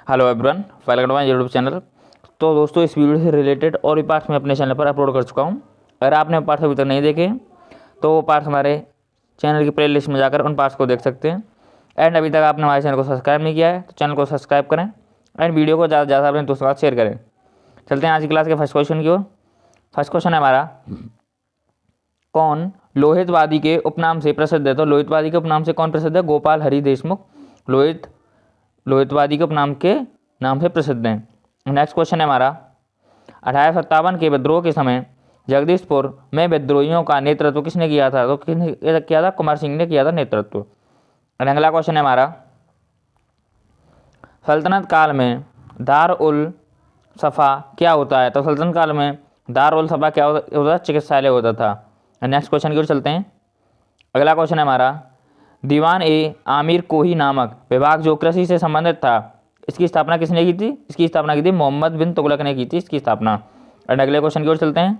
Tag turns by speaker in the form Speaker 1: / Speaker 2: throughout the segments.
Speaker 1: Hello everyone, welcome to my YouTube channel. तो दोस्तों, इस वीडियो से रिलेटेड और भी पार्ट्स मैं अपने चैनल पर अपलोड कर चुका हूँ। अगर आपने पार्ट्स अभी तक नहीं देखे तो वो पार्ट्स हमारे चैनल की प्लेलिस्ट में जाकर उन पार्ट्स को देख सकते हैं। एंड अभी तक आपने हमारे चैनल को सब्सक्राइब नहीं किया है तो चैनल को सब्सक्राइब करें एंड वीडियो को ज़्यादा से ज़्यादा अपने दोस्तों के साथ शेयर करें। चलते हैं आज की क्लास के फर्स्ट क्वेश्चन की ओर। फर्स्ट क्वेश्चन है हमारा, कौन लोहितवादी के उपनाम से प्रसिद्ध है? तो लोहितवादी के उपनाम से कौन प्रसिद्ध है? गोपाल हरि देशमुख लोहितवादी के उपनाम के नाम से प्रसिद्ध हैं। नेक्स्ट क्वेश्चन है हमारा, 1857 के विद्रोह के समय जगदीशपुर में विद्रोहियों का नेतृत्व किसने किया था? तो किसने किया था? कुमार सिंह ने किया था नेतृत्व। अगला क्वेश्चन है हमारा, सल्तनत काल में दार उल सफ़ा क्या होता है? तो सल्तनत काल में दार उल सफ़ा क्या होता था? चिकित्सालय होता था। नेक्स्ट क्वेश्चन की ओर चलते हैं। अगला क्वेश्चन है हमारा, दीवान ए आमिर कोही नामक विभाग जो कृषि से संबंधित था, इसकी स्थापना किसने की थी? इसकी स्थापना की थी मोहम्मद बिन तुगलक ने की थी इसकी स्थापना। और अगले क्वेश्चन की ओर चलते हैं।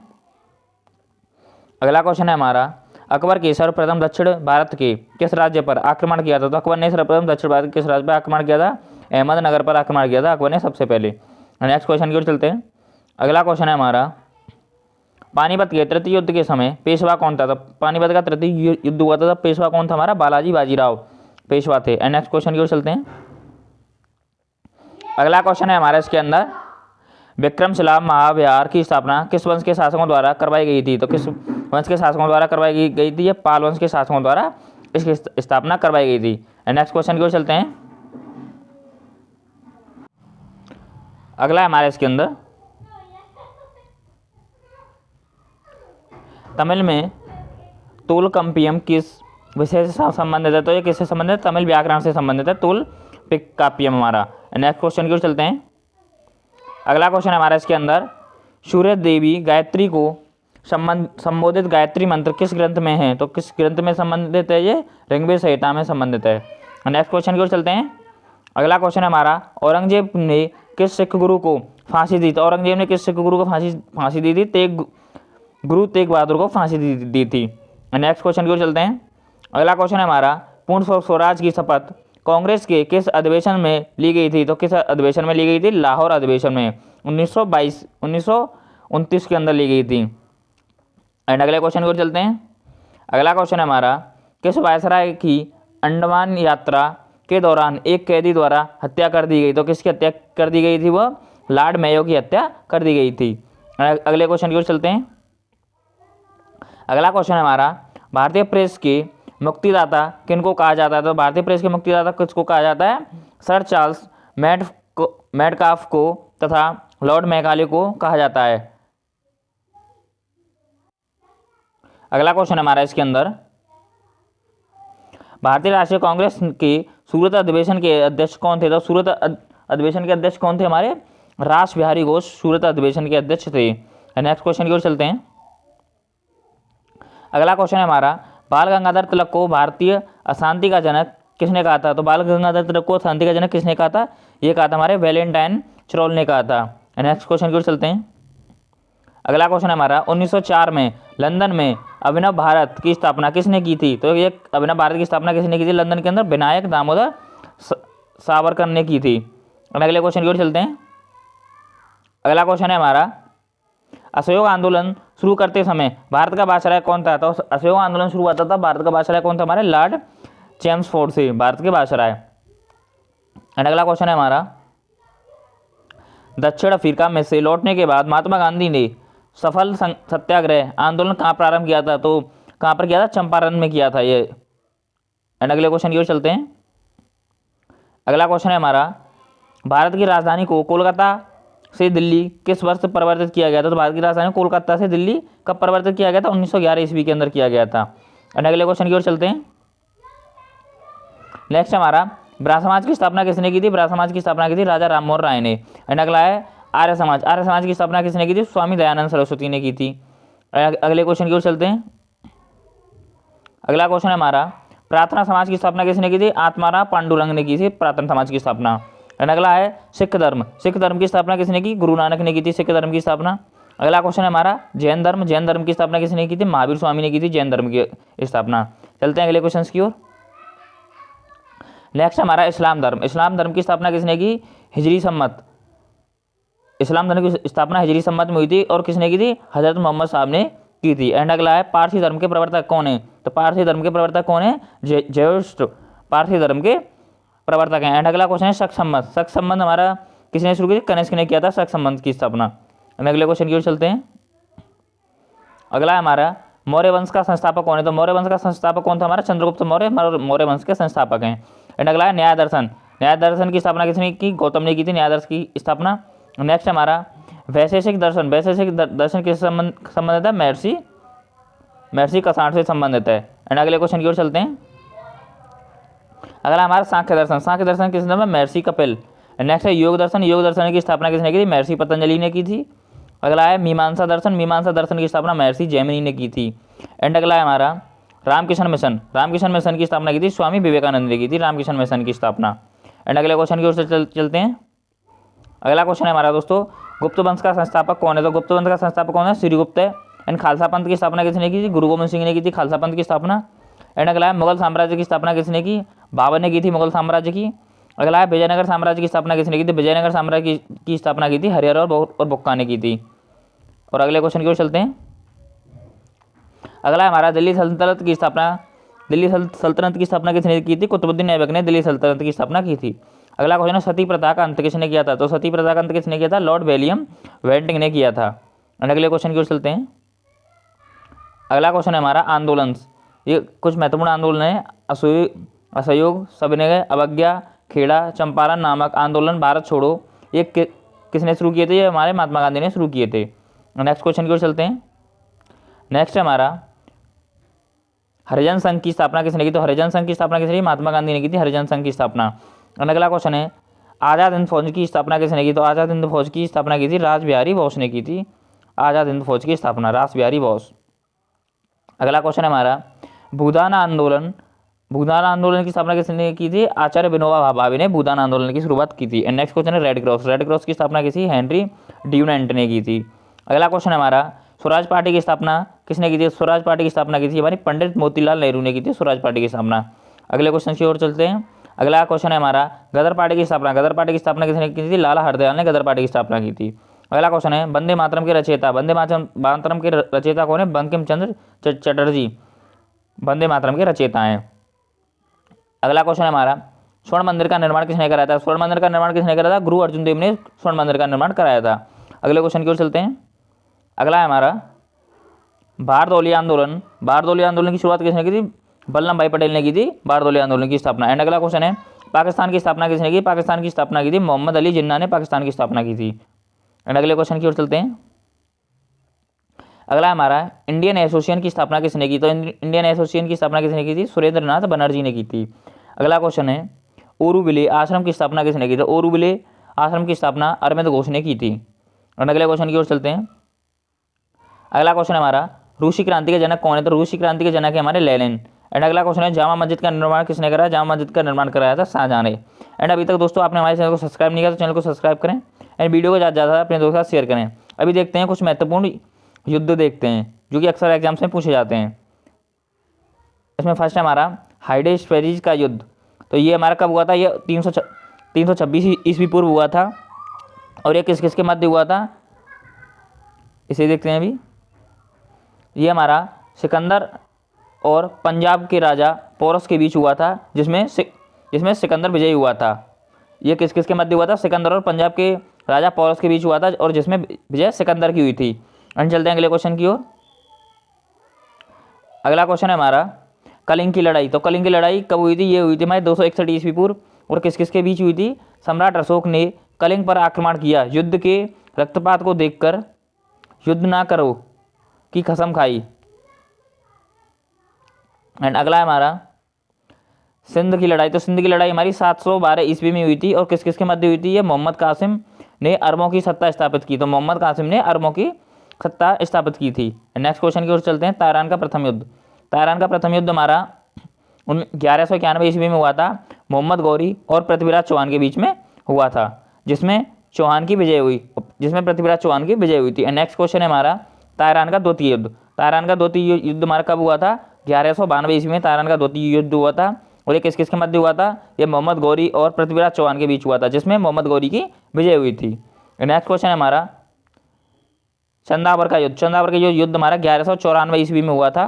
Speaker 1: अगला क्वेश्चन है हमारा, अकबर के सर्वप्रथम दक्षिण भारत के किस राज्य पर आक्रमण किया था? तो अकबर ने सर्वप्रथम दक्षिण भारत के किस राज्य पर आक्रमण किया था? अहमदनगर पर आक्रमण किया था अकबर ने सबसे पहले। नेक्स्ट क्वेश्चन की ओर चलते हैं। अगला क्वेश्चन है हमारा, पानीपत के तृतीय युद्ध के समय पेशवा कौन था? तो पानीपत का तृतीय युद्ध हुआ था, पेशवा कौन था? हमारा बालाजी बाजीराव पेशवा थे। एंड नेक्स्ट क्वेश्चन की ओर चलते हैं। अगला क्वेश्चन है हमारा इसके अंदर, विक्रमशिला महाविहार की स्थापना किस वंश के शासकों द्वारा करवाई गई थी? तो किस वंश के शासकों द्वारा करवाई गई थी? ये पाल वंश के शासकों द्वारा इसकी स्थापना करवाई गई थी। एंड नेक्स्ट क्वेश्चन की ओर चलते हैं। अगला है हमारे इसके अंदर, तमिल में तोलकम्पियम किस विषय से संबंधित है? तो ये किससे संबंधित है? तमिल व्याकरण से संबंधित है तोलकाप्पियम हमारा। नेक्स्ट क्वेश्चन की ओर चलते हैं। अगला क्वेश्चन है हमारा इसके अंदर, सूर्य देवी गायत्री को संबोधित गायत्री मंत्र किस ग्रंथ में है? तो किस ग्रंथ में संबंधित है? ये ऋग्वेद संहिता में संबंधित है। नेक्स्ट क्वेश्चन की ओर चलते हैं। अगला क्वेश्चन है हमारा, औरंगजेब ने किस सिख गुरु को फांसी दी? तो औरंगजेब ने किस सिख गुरु को फांसी दी थी? गुरु तेग बहादुर को फांसी दी थी। नेक्स्ट क्वेश्चन की ओर चलते हैं। अगला क्वेश्चन है हमारा, पूर्ण स्वराज की शपथ कांग्रेस के किस अधिवेशन में ली गई थी? तो किस अधिवेशन में ली गई थी? लाहौर अधिवेशन में 1929 के अंदर ली गई थी। एंड अगले क्वेश्चन की ओर चलते हैं। अगला क्वेश्चन है हमारा, किस वायसराय की अंडमान यात्रा के दौरान एक कैदी द्वारा हत्या कर दी गई? तो किसकी हत्या कर दी गई थी? वह लॉर्ड मेयो की हत्या कर दी गई थी। अगले क्वेश्चन की ओर चलते हैं। अगला क्वेश्चन है हमारा, भारतीय प्रेस के मुक्तिदाता किनको कहा जाता है? तो भारतीय प्रेस के मुक्तिदाता किसको कहा जाता है? सर चार्ल्स मेडकाफ को तथा लॉर्ड मैकाले को कहा जाता है। अगला क्वेश्चन है हमारा इसके अंदर, भारतीय राष्ट्रीय कांग्रेस के सूरत अधिवेशन के अध्यक्ष कौन थे? तो सूरत अधिवेशन के अध्यक्ष कौन थे? हमारे रास बिहारी घोष सूरत अधिवेशन के अध्यक्ष थे। नेक्स्ट क्वेश्चन की ओर चलते हैं। अगला क्वेश्चन है हमारा, बाल गंगाधर तिलक को भारतीय अशांति का जनक किसने कहा था? तो बाल गंगाधर तिलक को शांति का जनक किसने कहा था? ये कहा था हमारे वैलेंटाइन चरोल ने कहा था। नेक्स्ट क्वेश्चन की ओर चलते हैं। अगला क्वेश्चन है हमारा, 1904 में लंदन में अभिनव भारत की स्थापना किसने की थी? तो ये अभिनव भारत की स्थापना किसने की थी? लंदन के अंदर विनायक दामोदर सावरकर ने की थी। अगले क्वेश्चन की ओर चलते हैं। अगला क्वेश्चन है हमारा, असहयोग आंदोलन शुरू करते समय भारत का वायसराय कौन था? तो असहयोग आंदोलन शुरू हुआ था, भारत का वायसराय कौन था? हमारे लॉर्ड चेम्सफोर्ड से भारत के वायसराय। अगला क्वेश्चन है हमारा, दक्षिण अफ्रीका में से लौटने के बाद महात्मा गांधी ने सफल सत्याग्रह आंदोलन कहाँ प्रारंभ किया था? तो कहाँ पर किया था? चंपारण में किया था ये। अगले क्वेश्चन की ओर चलते हैं। अगला क्वेश्चन है हमारा, भारत की राजधानी को कोलकाता से दिल्ली किस वर्ष परिवर्तित किया गया था? तो भारत की राजधानी कोलकाता से दिल्ली कब परिवर्तित किया गया था? 1911 ईस्वी के अंदर किया गया था। अगले क्वेश्चन की ओर चलते हैं। नेक्स्ट हमारा, ब्राह्मण समाज की स्थापना किसने की थी? ब्राह्मण समाज की स्थापना की थी राजा राममोहन राय ने। अगला है आर्य समाज। आर्य समाज की स्थापना किसने की थी? स्वामी दयानंद सरस्वती ने की थी। अगले क्वेश्चन की ओर चलते हैं। अगला क्वेश्चन है हमारा, प्रार्थना समाज की स्थापना किसने की थी? आत्माराम पांडुरंग ने की थी प्रार्थना समाज की स्थापना। अगला है सिख धर्म। सिख धर्म की स्थापना किसने की? गुरु नानक ने की थी सिख धर्म की स्थापना। अगला क्वेश्चन है हमारा, जैन धर्म। जैन धर्म की स्थापना किसने की थी? महावीर स्वामी ने की थी जैन धर्म की स्थापना। चलते हैं अगले क्वेश्चन की ओर। नेक्स्ट हमारा इस्लाम धर्म। इस्लाम धर्म की स्थापना किसने की? हिजरी सम्मत। इस्लाम धर्म की स्थापना हिजरी सम्मत में हुई थी और किसने की थी? हजरत मोहम्मद साहब ने की थी। एंड अगला है पारसी धर्म के प्रवर्तक कौन है? तो पारसी धर्म के प्रवर्तक कौन है? ज़रथुस्त्र पारसी धर्म के प्रवर्तक हैं। एंड अगला क्वेश्चन है शक संबंध। शक संबंध हमारा किसने शुरू किया? कनिष्क ने किया था शक संबंध की स्थापना। एंड अगले क्वेश्चन की ओर चलते हैं। अगला है हमारा मौर्य वंश का संस्थापक कौन है? तो मौर्य वंश का संस्थापक कौन था? हमारा चंद्रगुप्त मौर्य मौर्य वंश के संस्थापक हैं। एंड अगला है न्याय दर्शन। न्याय दर्शन की स्थापना किसने की? गौतम ने की थी न्याय दर्शन की स्थापना। नेक्स्ट हमारा वैशेषिक दर्शन। वैशेषिक दर्शन किससे संबंधित है? महर्षि कसाट से संबंधित है। एंड अगले क्वेश्चन की ओर चलते हैं। अगला हमारा सांख्य दर्शन। सांख्य दर्शन किसने? महर्षि कपिल। नेक्स्ट है योग दर्शन। योग दर्शन की स्थापना किसने की थी? महर्षि पतंजलि ने की थी। अगला है मीमांसा दर्शन। मीमांसा दर्शन की स्थापना महर्षि जैमिनी ने की थी। एंड अगला है हमारा रामकृष्ण मिशन। रामकृष्ण मिशन की स्थापना की थी स्वामी विवेकानंद ने की थी रामकृष्ण मिशन की स्थापना। एंड अगले क्वेश्चन की ओर से चलते हैं। अगला क्वेश्चन है हमारा दोस्तों गुप्त वंश का संस्थापक कौन है? तो गुप्त वंश का संस्थापक कौन है? श्रीगुप्त है। एंड खालसा पंथ की स्थापना किसने की थी? गुरु गोविंद सिंह ने की थी खालसा पंथ की स्थापना। एंड अगला है मुगल साम्राज्य की स्थापना किसने की? बाबर ने की थी मुगल साम्राज्य की। अगला है विजयनगर साम्राज्य की स्थापना किसने की थी? विजयनगर साम्राज्य की स्थापना की थी हरिहर और बुक्का ने की थी। और अगले क्वेश्चन की ओर चलते हैं। अगला है हमारा दिल्ली सल्तनत की स्थापना। दिल्ली सल्तनत की स्थापना किसने की थी? कुतुबुद्दीन ऐबक ने दिल्ली सल्तनत की स्थापना की थी। अगला क्वेश्चन है सती प्रथा का अंत किसने किया था? तो सती प्रथा का अंत किसने किया था? लॉर्ड विलियम बेंटिंक ने किया था। और अगले क्वेश्चन की ओर चलते हैं। अगला क्वेश्चन है हमारा आंदोलन। ये कुछ महत्वपूर्ण आंदोलन है। असहयोग, सविनय अवज्ञा, खेड़ा चंपारण नामक आंदोलन, भारत छोड़ो, ये किसने शुरू किए थे? ये हमारे महात्मा गांधी ने शुरू किए थे। नेक्स्ट क्वेश्चन की ओर चलते हैं। नेक्स्ट है हमारा हरिजन संघ की स्थापना किसने की? तो हरिजन संघ की स्थापना किसने की? महात्मा गांधी ने की थी हरिजन संघ की स्थापना। और अगला क्वेश्चन है आज़ाद हिंद फौज की स्थापना किसने की? तो आज़ाद हिंद फौज की स्थापना की थी रास बिहारी बोस ने की थी। आज़ाद हिंद फौज की स्थापना रास बिहारी बोस। अगला क्वेश्चन है हमारा भूदान आंदोलन। भूदान आंदोलन की स्थापना किसने की थी? आचार्य विनोबा भावे ने भूदान आंदोलन की शुरुआत की थी। एंड नेक्स्ट क्वेश्चन है रेड क्रॉस। रेड क्रॉस की स्थापना किसी हेनरी ड्यूनेंट ने की थी। अगला क्वेश्चन है हमारा स्वराज पार्टी की स्थापना किसने की थी? स्वराज पार्टी की स्थापना की थी हमारी पंडित मोतीलाल नेहरू ने की थी स्वराज पार्टी की स्थापना। अगले क्वेश्चन की ओर चलते हैं। अगला क्वेश्चन है हमारा गदर पार्टी की स्थापना। गदर पार्टी की स्थापना किसने की थी? लाला हरदयाल ने गदर पार्टी की स्थापना की थी। अगला क्वेश्चन है वंदे मातरम के रचयिता। वंदे मातरम के रचयिता कौन है? बंकिम चंद्र चटर्जी वंदे मातरम के रचयिता हैं। अगला क्वेश्चन है हमारा स्वर्ण मंदिर का निर्माण किसने कराया था? स्वर्ण मंदिर का निर्माण किसने कराया था? गुरु अर्जुन देव ने स्वर्ण मंदिर का निर्माण कराया था। अगले क्वेश्चन की ओर चलते हैं। अगला है हमारा बारदौली आंदोलन। बारदौली आंदोलन की शुरुआत किसने की थी? वल्लभ भाई पटेल ने की थी बारदौली आंदोलन की स्थापना। एंड अगला क्वेश्चन है पाकिस्तान की स्थापना किसने की? पाकिस्तान की स्थापना की थी मोहम्मद अली जिन्ना ने पाकिस्तान की स्थापना की थी। एंड अगले क्वेश्चन की ओर चलते हैं। अगला हमारा इंडियन एसोसिएशन की स्थापना किसने की? तो इंडियन एसोसिएशन की स्थापना किसने की थी? सुरेंद्र नाथ बनर्जी ने की थी। अगला क्वेश्चन है ओरूविले आश्रम की स्थापना किसने की? तो ओरूविले आश्रम की स्थापना अरविंद घोष ने की थी। और अगले क्वेश्चन की ओर चलते हैं। अगला क्वेश्चन हमारा रूसी क्रांति के जनक कौन है? तो रूसी क्रांति के जनक है हमारे लेनिन। एंड अगला क्वेश्चन है जामा मस्जिद का निर्माण किसने कराया? जामा मस्जिद का निर्माण कराया था शाहजहां ने। एंड अभी तक दोस्तों आपने हमारे चैनल को सब्सक्राइब नहीं किया तो चैनल को सब्सक्राइब करें एंड वीडियो को ज़्यादा अपने दोस्तों के साथ शेयर करें। अभी देखते हैं कुछ महत्वपूर्ण युद्ध देखते हैं जो कि अक्सर एग्जाम्स में पूछे जाते हैं। इसमें फर्स्ट है हमारा हाइडेस्पेरिज का युद्ध। तो ये हमारा कब हुआ था? ये 326 ईस्वी पूर्व हुआ था। और ये किस किस के मध्य हुआ था? इसे देखते हैं अभी। ये हमारा सिकंदर और पंजाब के राजा पोरस के बीच हुआ था जिसमें सिकंदर विजयी हुआ था। ये किस किस के मध्य हुआ था? सिकंदर और पंजाब के राजा पोरस के बीच हुआ था और जिसमें विजय सिकंदर की हुई थी। एंड चलते हैं अगले क्वेश्चन की ओर। अगला क्वेश्चन है हमारा कलिंग की लड़ाई। तो कलिंग की लड़ाई कब हुई थी? ये हुई थी हमारे 261 ईस्वी पूर्व। और किस किस के बीच हुई थी? सम्राट अशोक ने कलिंग पर आक्रमण किया, युद्ध के रक्तपात को देखकर युद्ध ना करो की कसम खाई। एंड अगला है हमारा सिंध की लड़ाई। तो सिंध की लड़ाई हमारी 712 ईस्वी में हुई थी और किस किस के मध्य हुई थी? ये मोहम्मद कासिम ने अरबों की सत्ता स्थापित की। तो मोहम्मद कासिम ने अरबों की सत्ता स्थापित की थी। नेक्स्ट क्वेश्चन की ओर चलते हैं। तारान का प्रथम युद्ध। तारान का प्रथम युद्ध हमारा 1191 ईस्वी में हुआ था। मोहम्मद गौरी और पृथ्वीराज चौहान के बीच में हुआ था जिसमें चौहान की विजय हुई, जिसमें पृथ्वीराज चौहान की विजय हुई थी। नेक्स्ट क्वेश्चन है हमारा तारान का द्वितीय युद्ध। तारान का द्वितीय युद्ध हमारा कब हुआ था? 1192 ईस्वी में तारान का द्वितीय युद्ध हुआ था और ये किस किस के मध्य हुआ था? ये मोहम्मद गौरी और पृथ्वीराज चौहान के बीच हुआ था, जिसमें मोहम्मद गौरी की विजय हुई थी। नेक्स्ट क्वेश्चन है हमारा चंदावर का युद्ध। चंदावर का जो युद्ध हमारा 1194 ईस्वी में हुआ था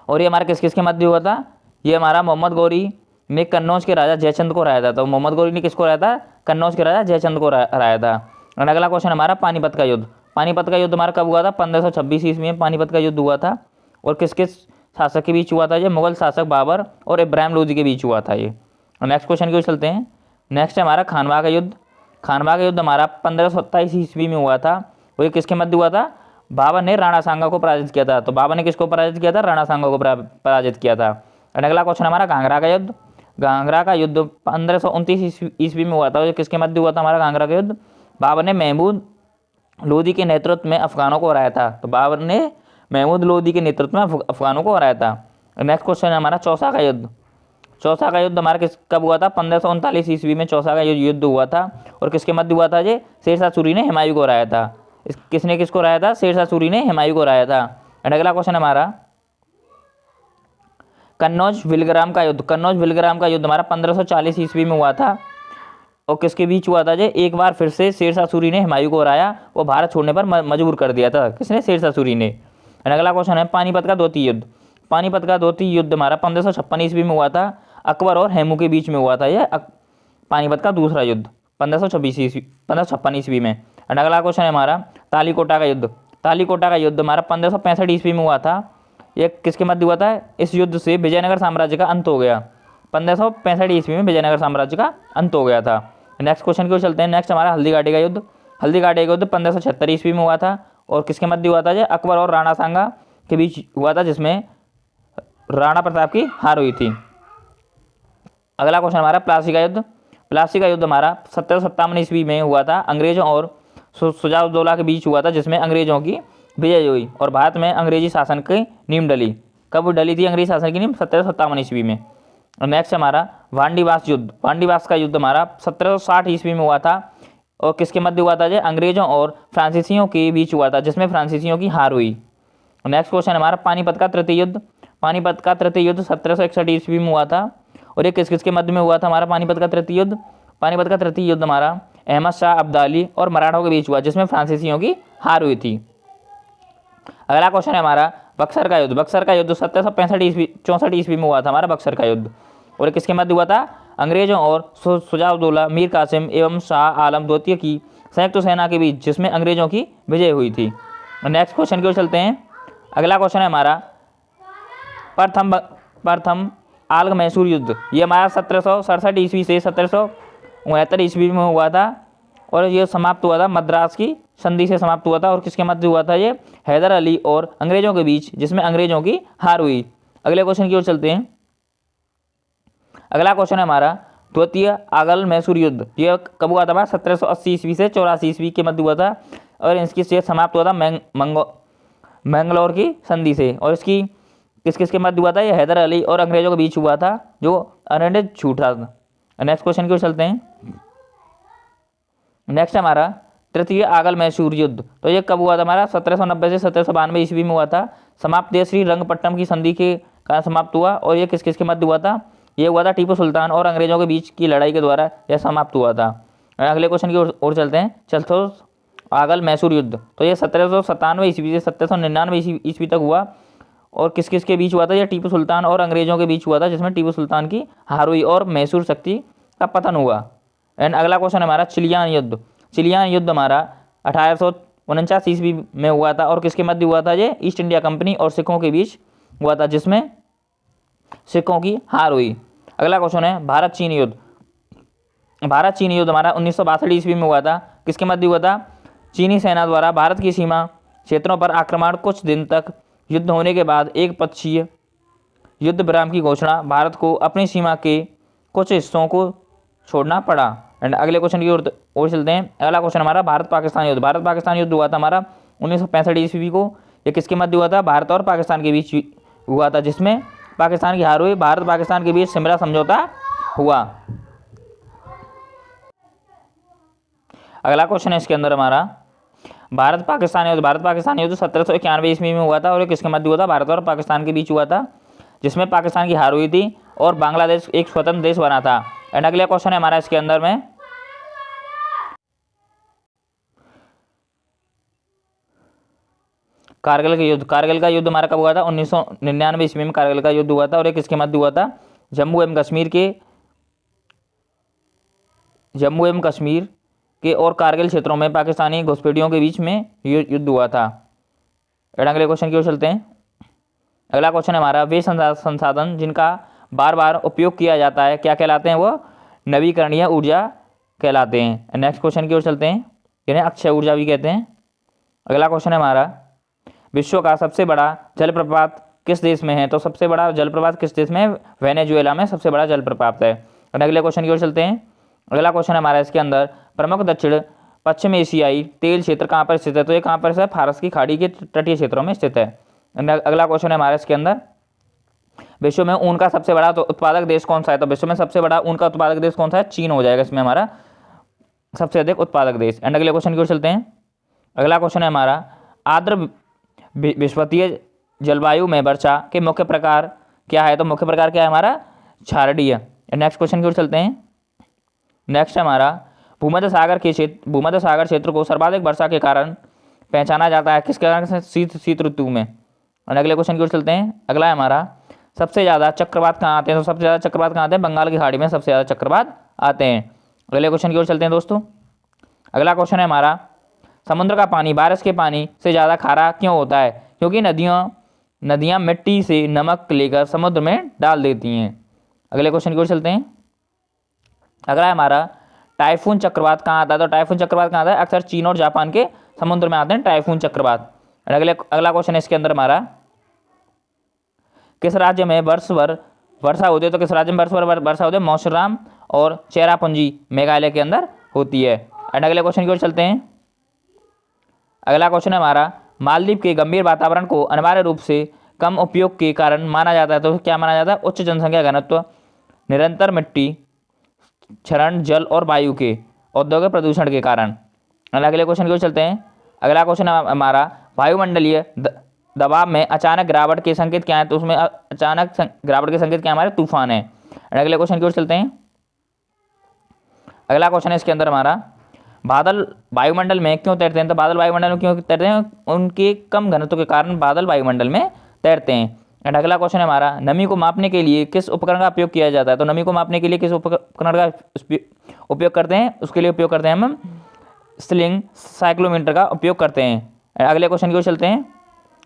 Speaker 1: और ये हमारा किस किस के मध्य हुआ था? ये हमारा मोहम्मद गौरी ने कन्नौज के राजा जयचंद को हराया था। तो मोहम्मद गौरी ने किसको हराया था? कन्नौज के राजा जयचंद को हराया था। और अगला क्वेश्चन हमारा पानीपत का युद्ध। पानीपत का युद्ध हमारा कब हुआ था? 1526 ईस्वी में पानीपत का युद्ध हुआ था। और किस किस शासक के बीच हुआ था? ये मुगल शासक बाबर और इब्राहिम लोदी के बीच हुआ था ये। और नेक्स्ट क्वेश्चन की ओर चलते हैं। नेक्स्ट है हमारा खानवा का युद्ध। खानवा का युद्ध हमारा 1527 ईस्वी में हुआ था। और ये किसके मध्य हुआ था? बाबर ने राणा सांगा को पराजित किया था। तो बाबर ने किसको पराजित किया था? राणा सांगा को पराजित किया था। और अगला क्वेश्चन हमारा घाघरा का युद्ध। घाघरा का युद्ध 1529 ईस्वी में हुआ था। और किसके मध्य हुआ था हमारा घाघरा का युद्ध? बाबर ने महमूद लोदी के नेतृत्व में अफगानों को हराया था। तो बाबर ने महमूद लोदी के नेतृत्व में अफगानों को हराया था। नेक्स्ट क्वेश्चन है हमारा चौसा का युद्ध। चौसा का युद्ध हमारा कब हुआ था? 1539 ईस्वी में चौसा का युद्ध हुआ था। और किसके मध्य हुआ था? ये शेरशाह सूरी ने हुमायूं को हराया था। किसने किसको हराया था? शेरशाह सूरी ने हुमायूं को हराया था। एंड अगला क्वेश्चन हमारा कन्नौज विलग्राम का युद्ध। कन्नौज विलग्राम का युद्ध हमारा 1540 ईस्वी में हुआ था। और किसके बीच हुआ था? ये एक बार फिर से शेरशाह सूरी ने हुमायूं को हराया, वो भारत छोड़ने पर मजबूर कर दिया था। किसने? शेरशाह सूरी ने। एंड अगला क्वेश्चन है पानीपत का द्वितीय युद्ध। पानीपत का द्वितीय युद्ध हमारा 1556 ईस्वी में हुआ था। अकबर और हेमू के बीच में हुआ था यह पानीपत का दूसरा युद्ध 1556 ईस्वी में। एंड अगला क्वेश्चन है हमारा तालीकोटा का युद्ध। तालीकोटा का युद्ध हमारा 1565 ईस्वी में हुआ था। यह किसके मध्य हुआ था? इस युद्ध से विजयनगर साम्राज्य का अंत हो गया। 1565 ईस्वी में विजयनगर साम्राज्य का अंत हो गया था। नेक्स्ट क्वेश्चन की ओर चलते हैं। नेक्स्ट हमारा हल्दीघाटी का युद्ध। हल्दीघाटी का युद्ध 1576 ईस्वी में हुआ था। और किसके मध्य हुआ था? ये अकबर और राणा सांगा के बीच हुआ था, जिसमें राणा प्रताप की हार हुई थी। अगला क्वेश्चन हमारा प्लासी का युद्ध। प्लासी का युद्ध हमारा 1757 ईस्वी में हुआ था। अंग्रेजों और शुजाउद्दौला के बीच हुआ था, जिसमें अंग्रेजों की विजय हुई और भारत में अंग्रेजी शासन की नींव डली। कब डली थी अंग्रेजी शासन की नींव? 1757 ईस्वी में। और नेक्स्ट हमारा वांडीवास युद्ध। वांडीवास का युद्ध हमारा 1760 ईस्वी में हुआ था। और किसके मध्य हुआ था? ये अंग्रेजों और फ्रांसीसियों के बीच हुआ था, जिसमें फ्रांसीसियों की हार हुई। नेक्स्ट क्वेश्चन हमारा पानीपत का तृतीय युद्ध। पानीपत का तृतीय युद्ध 1761 ईस्वी में हुआ था। और ये किस किस के मध्य में हुआ था हमारा पानीपत का तृतीय युद्ध? पानीपत का तृतीय युद्ध हमारा अहमद शाह अब्दाली और मराठों के बीच हुआ, जिसमें फ्रांसीसियों की हार हुई थी। अगला क्वेश्चन है हमारा बक्सर का युद्ध। बक्सर का युद्ध 1764 ईस्वी में हुआ था हमारा बक्सर का युद्ध। और किसके मध्य हुआ था? अंग्रेजों और शुजाउद्दौला, मीर कासिम एवं शाह आलम द्वितीय की संयुक्त सेना के बीच, जिसमें अंग्रेजों की विजय हुई थी। नेक्स्ट क्वेश्चन की ओर चलते हैं। अगला क्वेश्चन है हमारा प्रथम आलग मैसूर युद्ध। ये हमारा 1767 ईस्वी से 1769 ईस्वी में हुआ था। और ये समाप्त हुआ था मद्रास की संधि से समाप्त हुआ था। और किसके मध्य हुआ था? ये हैदर अली और अंग्रेजों के बीच, जिसमें अंग्रेजों की हार हुई। अगले क्वेश्चन की ओर चलते हैं। अगला क्वेश्चन है हमारा द्वितीय आगल मैसूर युद्ध। यह कब हुआ था? 1780 ईस्वी से 84 ईस्वी के मध्य हुआ था। और इसकी से समाप्त हुआ था मैंगलोर की संधि से। और इसकी किस किस के मध्य हुआ था? ये हैदर अली और अंग्रेजों के बीच हुआ था, जो अनडेड झूठा था। नेक्स्ट क्वेश्चन की ओर चलते हैं। नेक्स्ट हमारा तृतीय आगल मैसूर युद्ध। तो ये कब हुआ था हमारा? 1790 से 1792 ईस्वी में हुआ था। समाप्त श्री रंगपट्टनम की संधि के कारण समाप्त हुआ। और ये किस किस के मध्य हुआ था? ये हुआ था टीपू सुल्तान और अंग्रेजों के बीच की लड़ाई के द्वारा यह समाप्त हुआ था। अगले क्वेश्चन की ओर चलते हैं। चलथोस आगल मैसूर युद्ध। तो ये 1797 ईस्वी से 1799 ईस्वी तक हुआ। और किस किस के बीच हुआ था? यह टीपू सुल्तान और अंग्रेजों के बीच हुआ था, जिसमें टीपू सुल्तान की हार हुई और मैसूर शक्ति का पतन हुआ। एंड अगला क्वेश्चन हमारा चिलियान युद्ध। चिलियान युद्ध हमारा 1849 ईस्वी में हुआ था। और किसके मध्य हुआ था? ये ईस्ट इंडिया कंपनी और सिखों के बीच हुआ था, जिसमें सिखों की हार हुई। अगला क्वेश्चन है भारत चीन युद्ध। भारत चीन युद्ध हमारा 1962 ईस्वी में हुआ था। किसके मध्य हुआ था? चीनी सेना द्वारा भारत की सीमा क्षेत्रों पर आक्रमण। कुछ दिन तक युद्ध होने के बाद एक पक्षीय युद्ध विराम की घोषणा। भारत को अपनी सीमा के कुछ हिस्सों को छोड़ना पड़ा। एंड अगले क्वेश्चन की ओर चलते हैं। अगला क्वेश्चन हमारा भारत पाकिस्तान युद्ध। भारत पाकिस्तान युद्ध हुआ था हमारा 1965 ईस्वी को। ये किसके मध्य हुआ था? भारत और पाकिस्तान के बीच हुआ था, जिसमें पाकिस्तान की हार हुई। भारत पाकिस्तान के बीच सिमला समझौता हुआ। अगला क्वेश्चन है इसके अंदर हमारा भारत पाकिस्तान युद्ध। भारत पाकिस्तान युद्ध 1791 ईस्वी में हुआ था। और ये किसके मध्य हुआ था? भारत और पाकिस्तान के बीच हुआ था, जिसमें पाकिस्तान की हार हुई थी। और बांग्लादेश एक स्वतंत्र देश बना था। एंड अगला क्वेश्चन है हमारा इसके अंदर में, कारगिल का युद्ध। कारगिल का युद्ध हमारा कब हुआ था? 1999 ईस्वी में कारगिल का युद्ध हुआ था। और ये किसके मध्य हुआ था? जम्मू एवं कश्मीर के और कारगिल क्षेत्रों में पाकिस्तानी घुसपैठियों के बीच में युद्ध हुआ था। एंड अगले क्वेश्चन की ओर चलते हैं। अगला क्वेश्चन है हमारा, वे संसाधन जिनका बार बार उपयोग किया जाता है क्या कहलाते हैं? वो नवीकरणीय ऊर्जा कहलाते हैं। नेक्स्ट क्वेश्चन की ओर चलते हैं, जिन्हें अक्षय ऊर्जा भी कहते हैं। अगला क्वेश्चन है हमारा, विश्व का सबसे बड़ा जलप्रपात किस देश में है? तो सबसे बड़ा जलप्रपात किस देश में है? वेनेजुएला में सबसे बड़ा जलप्रपात है। और अगले क्वेश्चन की ओर चलते हैं। अगला क्वेश्चन है हमारा इसके अंदर, प्रमुख दक्षिण पश्चिम एशियाई तेल क्षेत्र कहाँ पर स्थित है? तो ये कहाँ पर है? फारस की खाड़ी के तटीय क्षेत्रों में स्थित है। अगला क्वेश्चन है हमारा इसके अंदर, विश्व में ऊन का सबसे बड़ा तो उत्पादक देश कौन सा है? तो विश्व में सबसे बड़ा ऊन का उत्पादक देश कौन सा है? चीन हो जाएगा इसमें हमारा सबसे अधिक उत्पादक देश। एंड अगले क्वेश्चन की ओर चलते हैं। अगला क्वेश्चन है हमारा, आर्द्र विषुवतीय जलवायु में वर्षा के मुख्य प्रकार क्या है? तो मुख्य प्रकार क्या है हमारा? क्षारदीय। नेक्स्ट क्वेश्चन की ओर चलते हैं। नेक्स्ट है हमारा, भूमध्य सागर क्षेत्र को सर्वाधिक वर्षा के कारण पहचाना जाता है किस कारण से? शीत ऋतु में। और अगले क्वेश्चन की ओर चलते हैं। अगला है हमारा, सबसे ज़्यादा चक्रवात कहाँ आते हैं? तो सबसे ज़्यादा चक्रवात कहाँ आते हैं? बंगाल की खाड़ी में सबसे ज़्यादा चक्रवात आते हैं। अगले क्वेश्चन की ओर चलते हैं दोस्तों। अगला क्वेश्चन है हमारा, समुद्र का पानी बारिश के पानी से ज़्यादा खारा क्यों होता है? क्योंकि नदियाँ मिट्टी से नमक लेकर समुद्र में डाल देती हैं। अगले क्वेश्चन की ओर चलते हैं। अगला है हमारा, टाइफून चक्रवात कहाँ आता है? तो टाइफून चक्रवात कहाँ आता है? अक्सर चीन और जापान के समुद्र में आते हैं टाइफून चक्रवात। अगला क्वेश्चन है इसके अंदर हमारा, किस राज्य में वर्ष भर वर्षा होती है? तो किस राज्य में वर्ष भर वर्षा होती है? मौसिनराम और चेरापूंजी मेघालय के अंदर होती है। एंड अगले क्वेश्चन की ओर चलते हैं। अगला क्वेश्चन है हमारा, मालदीव के गंभीर वातावरण को अनिवार्य रूप से कम उपयोग के कारण माना जाता है। तो क्या माना जाता है? उच्च जनसंख्या घनत्व, निरंतर मिट्टी क्षरण, जल और वायु के औद्योगिक प्रदूषण के कारण। अगले क्वेश्चन की ओर चलते हैं। अगला क्वेश्चन है हमारा, वायुमंडलीय दबाव में अचानक गिरावट के संकेत क्या है? तो उसमें अचानक गिरावट के संकेत क्या हमारे? तूफान है। अगले क्वेश्चन की ओर चलते हैं। अगला क्वेश्चन है इसके अंदर हमारा, बादल वायुमंडल में क्यों तैरते हैं? तो बादल वायुमंडल में क्यों तैरते हैं? उनके कम घनत्व के कारण बादल वायुमंडल में तैरते हैं। एंड अगला क्वेश्चन है हमारा, नमी को मापने के लिए किस उपकरण का उपयोग किया जाता है? तो नमी को मापने के लिए किस उपकरण का उपयोग करते हैं? उसके लिए उपयोग करते हैं हम स्लिंग साइक्लोमीटर का उपयोग करते हैं। अगले क्वेश्चन की ओर चलते हैं।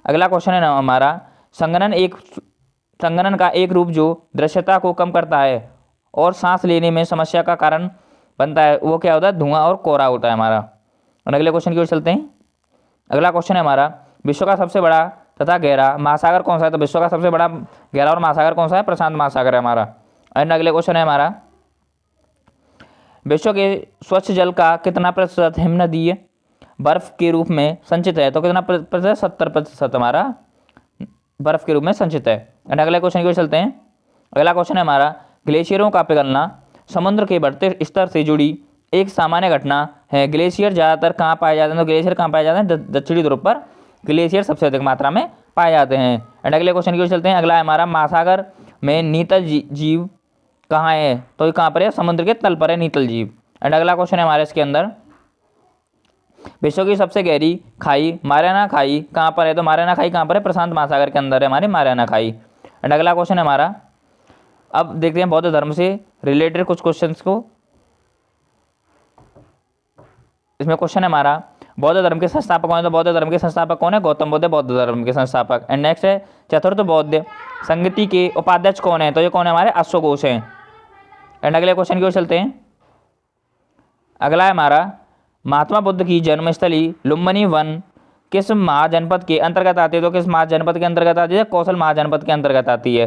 Speaker 1: अगला क्वेश्चन है हमारा, संघनन का एक रूप जो दृश्यता को कम करता है और सांस लेने में समस्या का कारण बनता है, वो क्या होता है? धुआं और कोहरा होता है हमारा। और अगले क्वेश्चन की ओर चलते हैं। अगला क्वेश्चन है हमारा, विश्व का सबसे बड़ा तथा गहरा महासागर कौन सा है? तो विश्व का सबसे बड़ा गहरा और महासागर कौन सा है? प्रशांत महासागर है हमारा। एंड अगले क्वेश्चन है हमारा, विश्व के स्वच्छ जल का कितना प्रतिशत हिमनदीय बर्फ के रूप में संचित है? तो कितना प्रतिशत? 70% हमारा बर्फ के रूप में संचित है। एंड अगले क्वेश्चन की ओर चलते हैं। अगला क्वेश्चन है हमारा, ग्लेशियरों का पिघलना समुद्र के बढ़ते स्तर से जुड़ी एक सामान्य घटना है। ग्लेशियर ज़्यादातर कहाँ पाए जाते हैं? तो ग्लेशियर कहाँ पाए जाते हैं? दक्षिणी ध्रुव पर ग्लेशियर सबसे अधिक मात्रा में पाए जाते हैं। एंड अगले क्वेश्चन की ओर चलते हैं। अगला है हमारा, महासागर में नीतल जीव कहाँ है? तो ये कहाँ पर है? समुद्र के तल पर है नीतल जीव। एंड अगला क्वेश्चन है हमारे इसके अंदर, विश्व की सबसे गहरी खाई मारियाना खाई कहाँ पर है? तो मारियाना खाई कहाँ पर है? प्रशांत महासागर के अंदर है हमारी मारियाना खाई। एंड अगला क्वेश्चन है हमारा, अब देखते हैं बौद्ध धर्म से रिलेटेड कुछ क्वेश्चंस को। इसमें क्वेश्चन है हमारा, बौद्ध धर्म के संस्थापक कौन है? तो बौद्ध धर्म के संस्थापक कौन है? गौतम बुद्ध बौद्ध धर्म के संस्थापक। एंड नेक्स्ट है, चतुर्थ बौद्ध संगति के उपाध्यक्ष कौन है? तो ये कौन है? हमारे अश्व घोष हैं। एंड अगले क्वेश्चन की ओर चलते हैं। अगला है हमारा, महात्मा बुद्ध की जन्मस्थली लुम्बिनी वन किस महाजनपद के अंतर्गत आती है? तो किस महाजनपद के अंतर्गत आती है? कौशल महाजनपद के अंतर्गत आती है।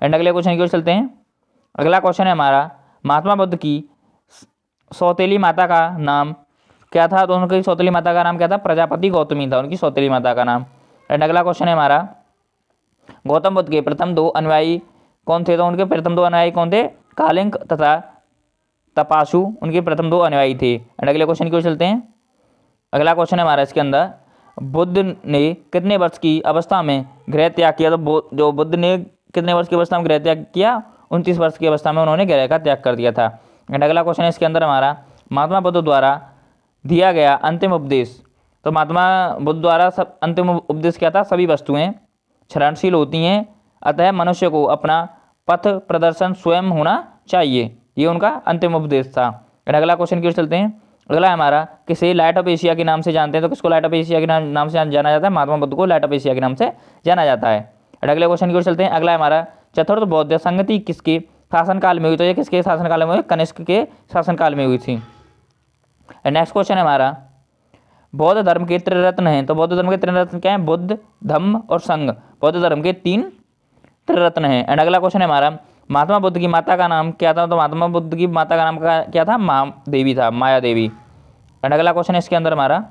Speaker 1: एंड अगले क्वेश्चन की ओर चलते हैं। अगला क्वेश्चन है हमारा, महात्मा बुद्ध की सौतेली माता का नाम क्या था? तो उनकी सौतेली माता का नाम क्या था? प्रजापति गौतमी था उनकी सौतेली माता का नाम। एंड अगला क्वेश्चन है हमारा, गौतम बुद्ध के प्रथम दो अनुयायी कौन थे? तो उनके प्रथम दो अनुयायी कौन थे? कालिंग तथा तपासु उनके प्रथम दो अनुयायी थे। एंड अगले क्वेश्चन की ओर चलते हैं। अगला क्वेश्चन है हमारा इसके अंदर, बुद्ध ने कितने वर्ष की अवस्था में गृह त्याग किया? तो जो बुद्ध ने कितने वर्ष की अवस्था में गृह त्याग किया? 29 वर्ष की अवस्था में उन्होंने गृह का त्याग कर दिया था। एंड अगला क्वेश्चन है इसके अंदर हमारा, महात्मा बुद्ध द्वारा दिया गया अंतिम उपदेश। तो महात्मा बुद्ध द्वारा सब अंतिम उपदेश क्या था? सभी वस्तुएं क्षरणशील होती हैं, अतः मनुष्य को अपना पथ प्रदर्शन स्वयं होना चाहिए। ये उनका अंतिम उपदेश था। एंड अगला क्वेश्चन की ओर चलते हैं। अगला है हमारा, किसे लाइट ऑफ एशिया के नाम से जानते हैं? तो किसको लाइट ऑफ एशिया के नाम से जाना जाता है? महात्मा बुद्ध को लाइट ऑफ एशिया के नाम से जाना जाता है। एंड अगले क्वेश्चन की ओर चलते हैं। अगला है हमारा, चतुर्थ बौद्ध संगति किसके शासनकाल में हुई? तो ये किसके शासनकाल में हुई? कनिष्क के शासनकाल में हुई थी। एंड नेक्स्ट क्वेश्चन है हमारा, बौद्ध धर्म के त्रिरत्न हैं। तो बौद्ध धर्म के त्रिरत्न क्या है? बुद्ध, धम्म और संघ। बौद्ध धर्म के 3 त्रिरत्न हैं। एंड अगला क्वेश्चन है हमारा, महात्मा बुद्ध की माता का नाम क्या था? तो महात्मा बुद्ध की माता का नाम क्या था? महादेवी था, माया देवी। एंड अगला क्वेश्चन है इसके अंदर हमारा,